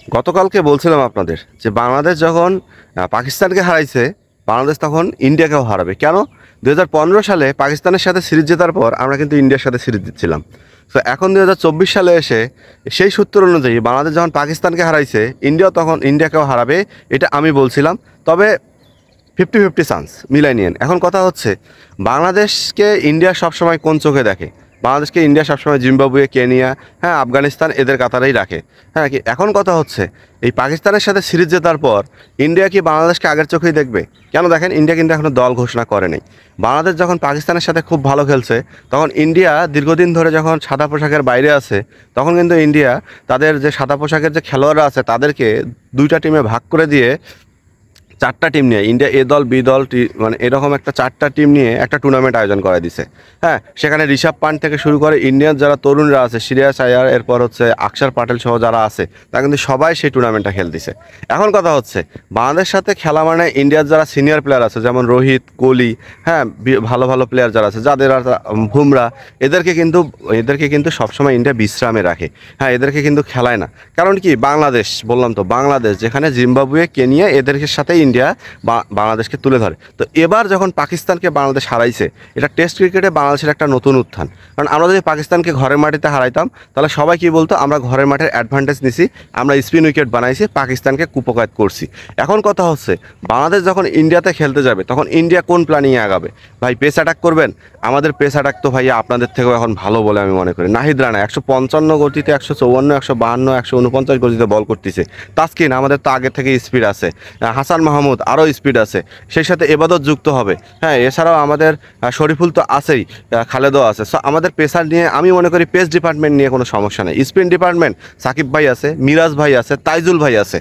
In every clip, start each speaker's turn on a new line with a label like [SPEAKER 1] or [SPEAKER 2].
[SPEAKER 1] গতকালকে বলছিলাম আপনাদের যে বাংলাদেশ যখন পাকিস্তানকে হারাইছে, বাংলাদেশ তখন ইন্ডিয়াকেও হারাবে। কেন? 2015 সালে পাকিস্তানের সাথে সিরিজ জেতার পর আমরা কিন্তু ইন্ডিয়ার সাথে সিরিজ জিতছিলাম। তো এখন 2024 সালে এসে সেই সূত্র অনুযায়ী বাংলাদেশ যখন পাকিস্তানকে হারাইছে, ইন্ডিয়াও তখন ইন্ডিয়াকেও হারাবে, এটা আমি বলছিলাম। তবে 50-50 চান্স মিলাই নিয়েন। এখন কথা হচ্ছে, বাংলাদেশকে ইন্ডিয়া সবসময় কোন চোখে দেখে? বাংলাদেশকে ইন্ডিয়া সবসময় জিম্বাবুয়ে, কেনিয়া, হ্যাঁ আফগানিস্তান এদের কাতারেই রাখে। হ্যাঁ কি এখন কথা হচ্ছে, এই পাকিস্তানের সাথে সিরিজ জেতার পর ইন্ডিয়া কি বাংলাদেশকে আগের চোখেই দেখবে? কেন দেখেন, ইন্ডিয়া কিন্তু এখনও দল ঘোষণা করেনি। বাংলাদেশ যখন পাকিস্তানের সাথে খুব ভালো খেলছে, তখন ইন্ডিয়া দীর্ঘদিন ধরে যখন সাদা পোশাকের বাইরে আছে, তখন কিন্তু ইন্ডিয়া তাদের যে সাদা পোশাকের যে খেলোয়াড়রা আছে তাদেরকে দুইটা টিমে ভাগ করে দিয়ে চারটা টিম নিয়ে ইন্ডিয়া এ দল বি দল মানে এরকম একটা চারটা টিম নিয়ে একটা টুর্নামেন্ট আয়োজন করা দিছে। হ্যাঁ, সেখানে ঋষভ পান্ট থেকে শুরু করে ইন্ডিয়ান যারা তরুণরা আছে, শ্রেয়াস আয়ার, এরপর হচ্ছে আকসার পাটেল সহ যারা আছে, তারা কিন্তু সবাই সেই টুর্নামেন্টটা খেলতেছে। এখন কথা হচ্ছে, বাংলাদেশের সাথে খেলা মানে ইন্ডিয়ার যারা সিনিয়র প্লেয়ার আছে যেমন রোহিত, কোহলি, হ্যাঁ ভালো ভালো প্লেয়ার যারা আছে, যাদের বুমরা, এদেরকে কিন্তু সবসময় ইন্ডিয়া বিশ্রামে রাখে। হ্যাঁ, এদেরকে কিন্তু খেলায় না। কারণ কি, বাংলাদেশ বললাম তো, বাংলাদেশ যেখানে জিম্বাবুয়ে, কেনিয়া এদের সাথে ইন্ডিয়া বাংলাদেশকে তুলে ধরে। তো এবার যখন পাকিস্তানকে বাংলাদেশ হারাইছে, এটা টেস্ট ক্রিকেটে বাংলাদেশের একটা নতুন উত্থান। কারণ আমরা যদি পাকিস্তানকে ঘরের মাটিতে হারাইতাম, তাহলে সবাই কি বলতো, আমরা ঘরের মাঠের অ্যাডভান্টেজ নিছি, আমরা স্পিন উইকেট বানাইছি, পাকিস্তানকে কুপকাত করছি। এখন কথা হচ্ছে, বাংলাদেশ যখন ইন্ডিয়াতে খেলতে যাবে, তখন ইন্ডিয়া কোন প্ল্যানিংয়ে আগাবে? ভাই পেস অ্যাটাক করবেন? আমাদের পেস অ্যাটাক তো ভাই আপনাদের থেকেও এখন ভালো বলে আমি মনে করি। নাহিদ রানা 155 গতিতে, 154, 152, 149 গতিতে বল করতেছে। তাসকিন আমাদের তো আগে থেকে স্পিড আছে, হাসান মাহমুদ আরও স্পিড আছে, সেই সাথে এবাদত যুক্ত হবে। হ্যাঁ, এছাড়াও আমাদের শরীফুল তো আছেই, খালেদও আছে। সো আমাদের পেসার নিয়ে আমি মনে করি পেস ডিপার্টমেন্ট নিয়ে কোনো সমস্যা নেই। স্পিন ডিপার্টমেন্ট সাকিব ভাই আছে, মিরাজ ভাই আছে, তাইজুল ভাই আছে,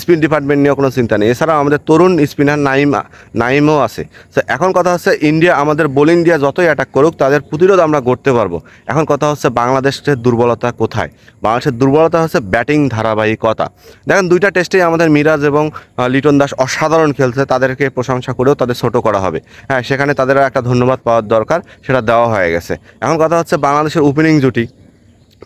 [SPEAKER 1] স্পিন ডিপার্টমেন্ট নিয়েও কোনো চিন্তা নেই। এছাড়াও আমাদের তরুণ স্পিনার নাইমও আছে। তো এখন কথা হচ্ছে, ইন্ডিয়া আমাদের বোলিং দিয়ে যতই অ্যাটাক করুক, তাদের প্রতিরোধ আমরা করতে পারবো। এখন কথা হচ্ছে, বাংলাদেশের দুর্বলতা কোথায়? বাংলাদেশের দুর্বলতা হচ্ছে ব্যাটিং ধারাবাহিকতা। দেখেন, দুইটা টেস্টেই আমাদের মিরাজ এবং লিটন দাস অসাধারণ খেলছে, তাদেরকে প্রশংসা করেও তাদের ছোট করা হবে। হ্যাঁ, সেখানে তাদের একটা ধন্যবাদ পাওয়ার দরকার, সেটা দেওয়া হয়ে গেছে। এখন কথা হচ্ছে, বাংলাদেশের ওপেনিং জুটি,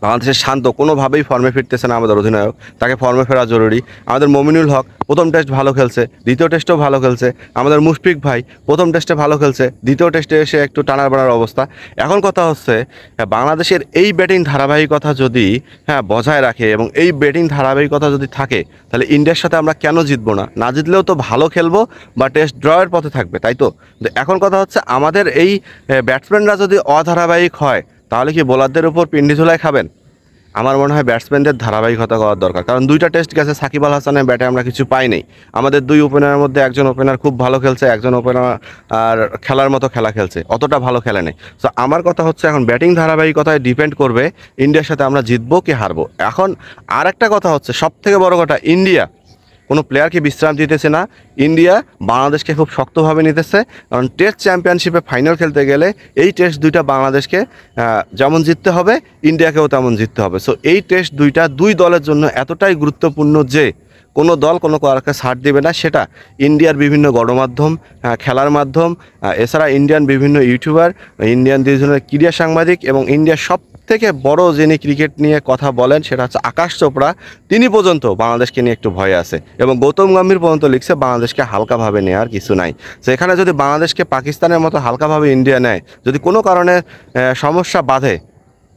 [SPEAKER 1] বাংলাদেশের শান্ত কোনোভাবেই ফর্মে ফিরতেছে না আমাদের অধিনায়ক, তাকে ফর্মে ফেরা জরুরি। আমাদের মমিনুল হক প্রথম টেস্ট ভালো খেলছে, দ্বিতীয় টেস্টেও ভালো খেলছে। আমাদের মুশফিক ভাই প্রথম টেস্টে ভালো খেলছে, দ্বিতীয় টেস্টে এসে একটু টানার বাড়ার অবস্থা। এখন কথা হচ্ছে, বাংলাদেশের এই ব্যাটিং ধারাবাহিকতা যদি বজায় রাখে এবং এই ব্যাটিং ধারাবাহিকতা যদি থাকে, তাহলে ইন্ডিয়ার সাথে আমরা কেন জিতবো না? না জিতলেও তো ভালো খেলবো বা টেস্ট ড্রয়ের পথে থাকবে, তাই তো? এখন কথা হচ্ছে, আমাদের এই ব্যাটসম্যানরা যদি অধারাবাহিক হয়, তাহলে কি বোলারদের উপর পিন্ডি ঝুলাই খাবেন? আমার মনে হয় ব্যাটসম্যানদের ধারাবাহিকতা করার দরকার। কারণ দুইটা টেস্ট গেছে, সাকিব আল হাসানের ব্যাটে আমরা কিছু পাই নাই। আমাদের দুই ওপেনারের মধ্যে একজন ওপেনার খুব ভালো খেলছে, একজন ওপেনার আর খেলার মতো খেলা খেলছে, অতটা ভালো খেলে নেই। সো আমার কথা হচ্ছে, এখন ব্যাটিং ধারাবাহিকতায় ডিপেন্ড করবে ইন্ডিয়ার সাথে আমরা জিতবো কি হারবো। এখন আর একটা কথা হচ্ছে, সবথেকে বড় কথা, ইন্ডিয়া কোনো প্লেয়ারকে বিশ্রাম দিতেছে না। ইন্ডিয়া বাংলাদেশকে খুব শক্তভাবে নিতেছে। কারণ টেস্ট চ্যাম্পিয়নশিপে ফাইনাল খেলতে গেলে এই টেস্ট দুইটা বাংলাদেশকে যেমন জিততে হবে, ইন্ডিয়াকেও তেমন জিততে হবে। সো এই টেস্ট দুইটা দুই দলের জন্য এতটাই গুরুত্বপূর্ণ যে কোনো দল কোনো কারকে ছাড় দেবে না। সেটা ইন্ডিয়ার বিভিন্ন গণমাধ্যম, খেলার মাধ্যম, এছাড়া ইন্ডিয়ান বিভিন্ন ইউটিউবার, ইন্ডিয়ান দুজনের ক্রীড়া সাংবাদিক এবং ইন্ডিয়ার সব থেকে বড় যিনি ক্রিকেট নিয়ে কথা বলেন, সেটা হচ্ছে আকাশ চোপড়া। তিনি পর্যন্ত বাংলাদেশকে নিয়ে একটু ভয় আছে এবং গৌতম গম্ভীর পর্যন্ত লিখছে বাংলাদেশকে হালকাভাবে নেওয়ার কিছু নাই। তো এখানে যদি বাংলাদেশকে পাকিস্তানের মতো হালকাভাবে ইন্ডিয়া নেয়, যদি কোনো কারণে সমস্যা বাধে,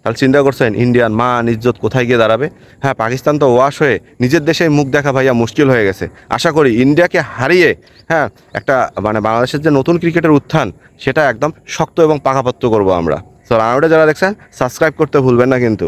[SPEAKER 1] তাহলে চিন্তা করছেন ইন্ডিয়ান মান ইজ্জত কোথায় গিয়ে দাঁড়াবে? হ্যাঁ, পাকিস্তান তো ওয়াশ হয়ে নিজের দেশে মুখ দেখা ভাইয়া মুশকিল হয়ে গেছে। আশা করি ইন্ডিয়াকে হারিয়ে একটা মানে বাংলাদেশের যে নতুন ক্রিকেটের উত্থান, সেটা একদম শক্ত এবং পাকাপোক্ত করবো আমরা। তো রানাউটে যারা দেখছেন, সাবস্ক্রাইব করতে ভুলবেন না কিন্তু।